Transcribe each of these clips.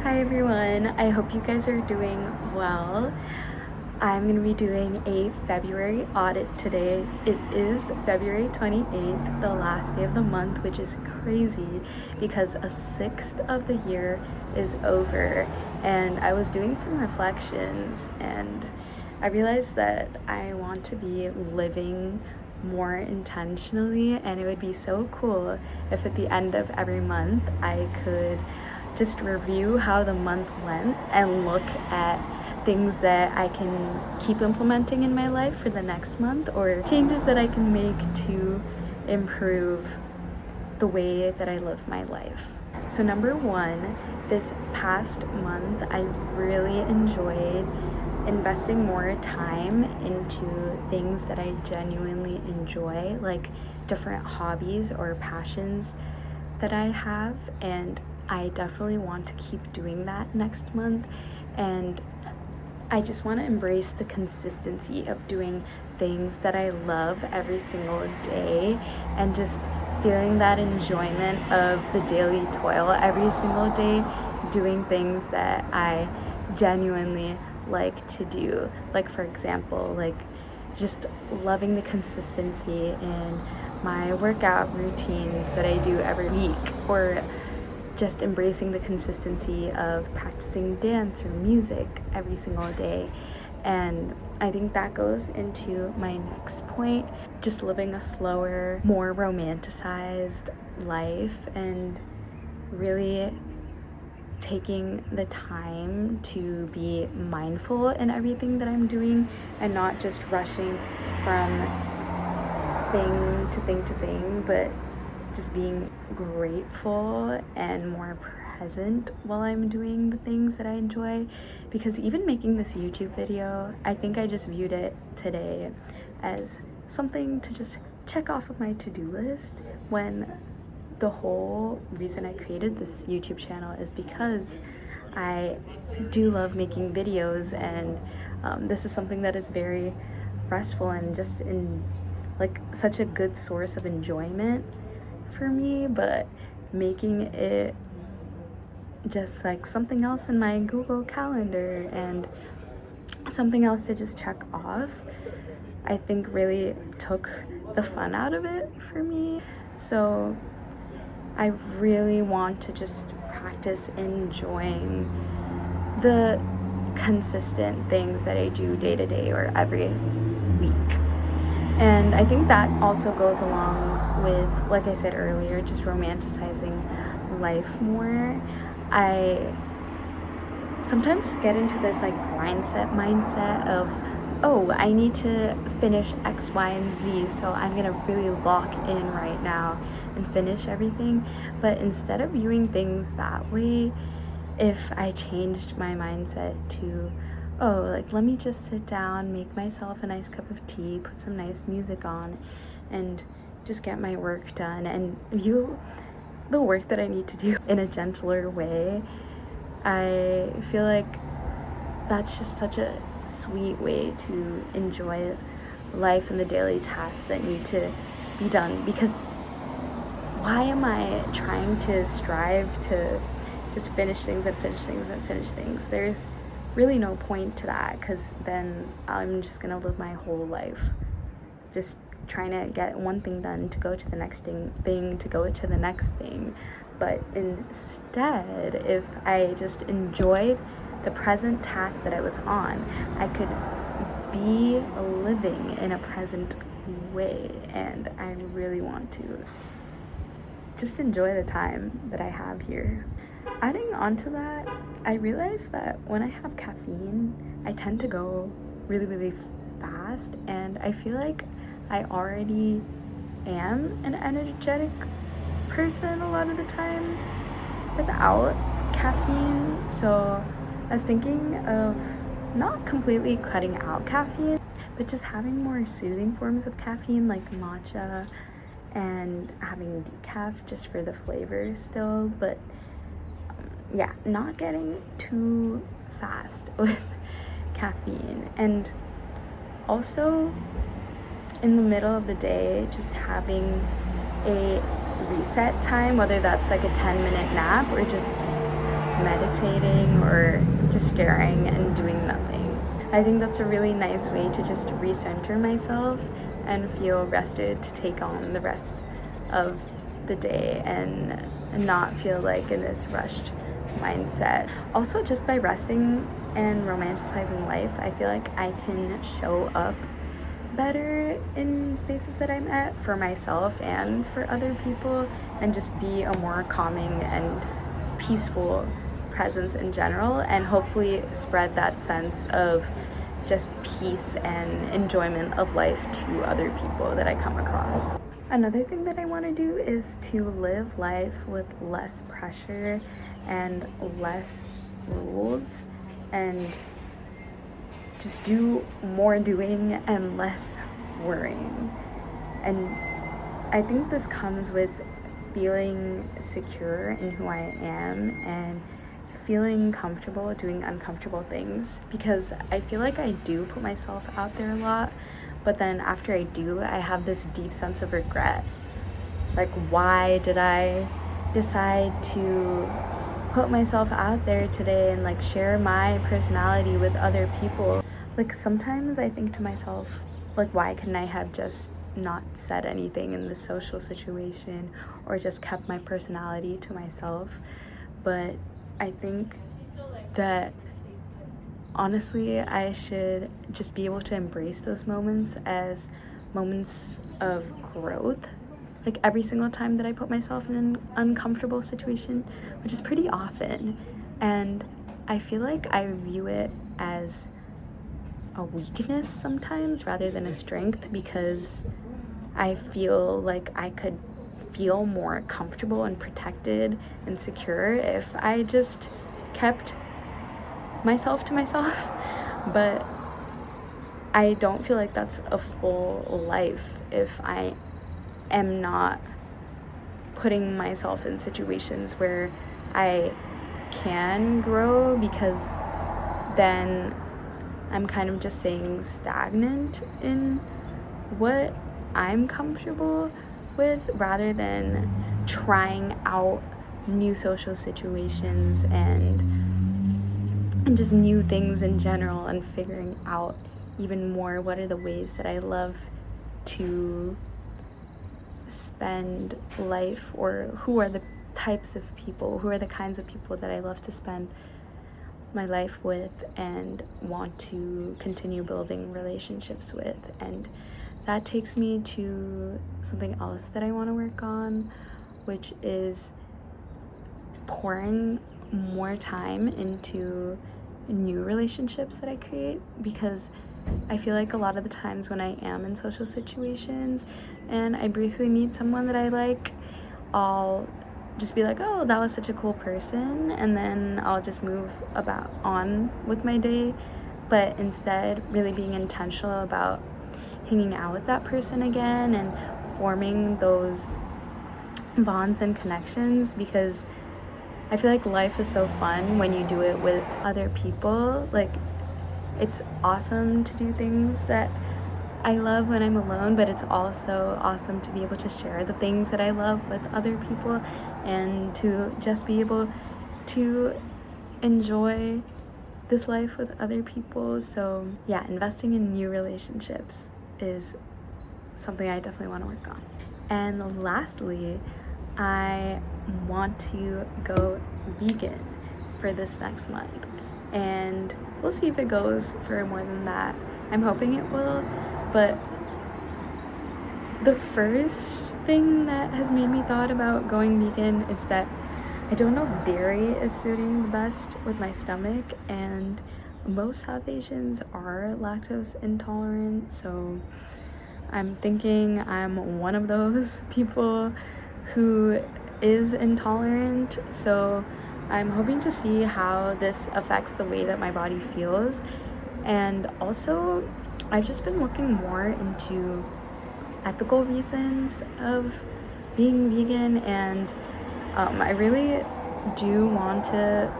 Hi everyone, I hope you guys are doing well. I'm going to be doing a February audit today. It is February 28th, the last day of the month, which is crazy because a sixth of the year is over. And I was doing some reflections and I realized that I want to be living more intentionally, and it would be so cool if at the end of every month I could just review how the month went and look at things that I can keep implementing in my life for the next month, or changes that I can make to improve the way that I live my life. So number one, this past month I really enjoyed investing more time into things that I genuinely enjoy, like different hobbies or passions that I have, and I definitely want to keep doing that next month. And I just want to embrace the consistency of doing things that I love every single day and just feeling that enjoyment of the daily toil every single day, doing things that I genuinely like to do. Like, for example, like just loving the consistency in my workout routines that I do every week, or just embracing the consistency of practicing dance or music every single day. And I think that goes into my next point, just living a slower, more romanticized life and really taking the time to be mindful in everything that I'm doing and not just rushing from thing to thing to thing, but just being grateful and more present while I'm doing the things that I enjoy. Because even making this YouTube video, I think I just viewed it today as something to just check off of my to-do list, when the whole reason I created this YouTube channel is because I do love making videos, and this is something that is very restful and just in like such a good source of enjoyment for me. But making it just like something else in my Google Calendar and something else to just check off, I think really took the fun out of it for me. So I really want to just practice enjoying the consistent things that I do day to day or every week. And I think that also goes along with, like I said earlier, just romanticizing life more. I sometimes get into this like mindset of, oh, I need to finish X, Y, and Z, so I'm gonna really lock in right now and finish everything. But instead of viewing things that way, if I changed my mindset to, oh, like let me just sit down, make myself a nice cup of tea, put some nice music on, and just get my work done and view the work that I need to do in a gentler way, I feel like that's just such a sweet way to enjoy life and the daily tasks that need to be done. Because why am I trying to strive to just finish things and finish things and finish things? There's really no point to that, because then I'm just gonna live my whole life just trying to get one thing done to go to the next thing to go to the next thing. But instead, if I just enjoyed the present task that I was on, I could be living in a present way. And I really want to just enjoy the time that I have here. Adding on to that, I realized that when I have caffeine, I tend to go really, really fast, and I feel like I already am an energetic person a lot of the time without caffeine. So I was thinking of not completely cutting out caffeine, but just having more soothing forms of caffeine like matcha, and having decaf just for the flavor still. But yeah, not getting too fast with caffeine. And also in the middle of the day, just having a reset time, whether that's like a 10-minute nap or just meditating or just staring and doing nothing. I think that's a really nice way to just recenter myself and feel rested to take on the rest of the day and not feel like in this rushed mindset. Also, just by resting and romanticizing life, I feel like I can show up better in spaces that I'm at for myself and for other people, and just be a more calming and peaceful presence in general, and hopefully spread that sense of just peace and enjoyment of life to other people that I come across. Another thing that I want to do is to live life with less pressure and less rules, and just do more doing and less worrying. And I think this comes with feeling secure in who I am and feeling comfortable doing uncomfortable things, because I feel like I do put myself out there a lot, but then after I do, I have this deep sense of regret. Like, why did I decide to put myself out there today and like share my personality with other people? Like, sometimes I think to myself, like, why couldn't I have just not said anything in this social situation or just kept my personality to myself? But I think that honestly, I should just be able to embrace those moments as moments of growth. Like, every single time that I put myself in an uncomfortable situation, which is pretty often, and I feel like I view it as a weakness sometimes rather than a strength, because I feel like I could feel more comfortable and protected and secure if I just kept myself to myself. But I don't feel like that's a full life if I am not putting myself in situations where I can grow, because then I'm kind of just staying stagnant in what I'm comfortable with rather than trying out new social situations and just new things in general, and figuring out even more what are the ways that I love to spend life, or who are the types of people, who are the kinds of people that I love to spend my life with and want to continue building relationships with. And that takes me to something else that I want to work on, which is pouring more time into new relationships that I create, because I feel like a lot of the times when I am in social situations and I briefly meet someone that I like, I'll just be like, oh, that was such a cool person, and then I'll just move about on with my day. But instead, really being intentional about hanging out with that person again and forming those bonds and connections, because I feel like life is so fun when you do it with other people. Like, it's awesome to do things that I love when I'm alone, but it's also awesome to be able to share the things that I love with other people, and to just be able to enjoy this life with other people. So yeah, investing in new relationships is something I definitely want to work on. And lastly, I want to go vegan for this next month, and we'll see if it goes for more than that. I'm hoping it will, but the first thing that has made me thought about going vegan is that I don't know if dairy is suiting the best with my stomach, and most South Asians are lactose intolerant, so I'm thinking I'm one of those people who is intolerant. So I'm hoping to see how this affects the way that my body feels. And also, I've just been looking more into ethical reasons of being vegan, and I really do want to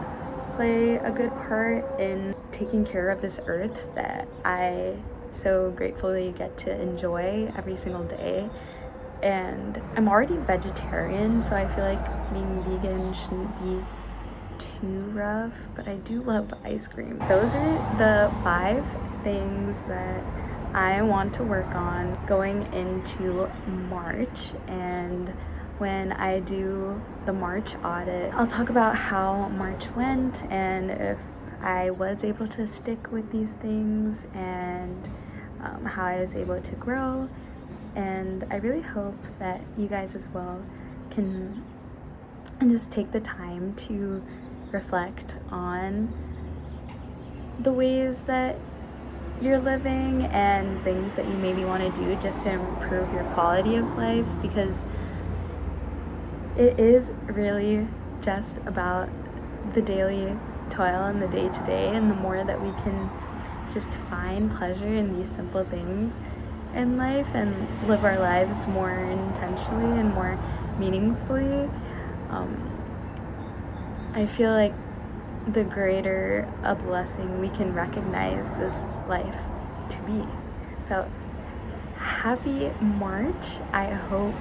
play a good part in taking care of this earth that I so gratefully get to enjoy every single day. And I'm already vegetarian, so I feel like being vegan shouldn't be too rough, but I do love ice cream. Those are the 5 things that I want to work on going into March. And when I do the March audit, I'll talk about how March went and if I was able to stick with these things, and how I was able to grow. And I really hope that you guys as well can just take the time to reflect on the ways that you're living and things that you maybe want to do just to improve your quality of life, because it is really just about the daily toil and the day-to-day, and the more that we can just find pleasure in these simple things in life and live our lives more intentionally and more meaningfully, I feel like the greater a blessing we can recognize this life to be. So happy March. I hope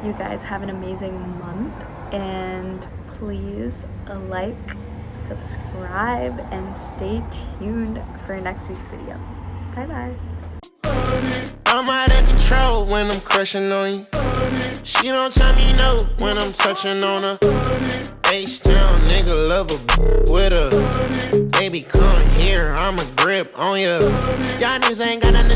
you guys have an amazing month, and please like, subscribe, and stay tuned for next week's video. Bye bye. I'm out of control when I'm crushing on you. She don't tell me no when I'm touching on her. H-Town nigga love a with her. Baby come here, I'ma grip on ya. Y'all niggas ain't got nothing to